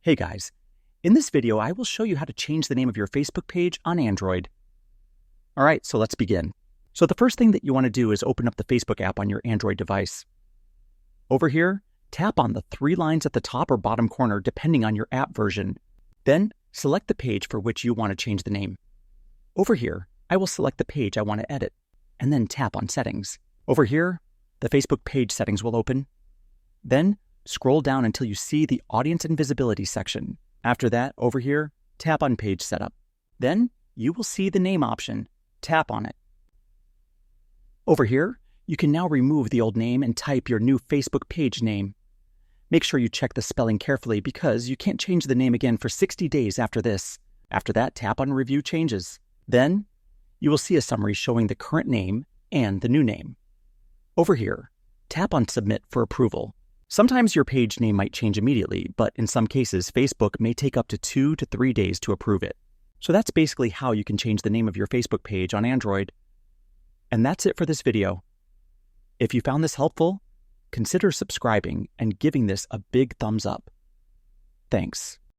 Hey guys, in this video I will show you how to change the name of your Facebook page on Android. Alright, so let's begin. So the first thing that you want to do is open up the Facebook app on your Android device. Over here, tap on the three lines at the top or bottom corner depending on your app version. Then, select the page for which you want to change the name. Over here, I will select the page I want to edit, and then tap on Settings. Over here, the Facebook page settings will open. Then, scroll down until you see the Audience and Visibility section. After that, over here, tap on Page Setup. Then, you will see the name option. Tap on it. Over here, you can now remove the old name and type your new Facebook page name. Make sure you check the spelling carefully because you can't change the name again for 60 days after this. After that, tap on Review Changes. Then, you will see a summary showing the current name and the new name. Over here, tap on Submit for approval. Sometimes your page name might change immediately, but in some cases, Facebook may take up to 2 to 3 days to approve it. So that's basically how you can change the name of your Facebook page on Android. And that's it for this video. If you found this helpful, consider subscribing and giving this a big thumbs up. Thanks.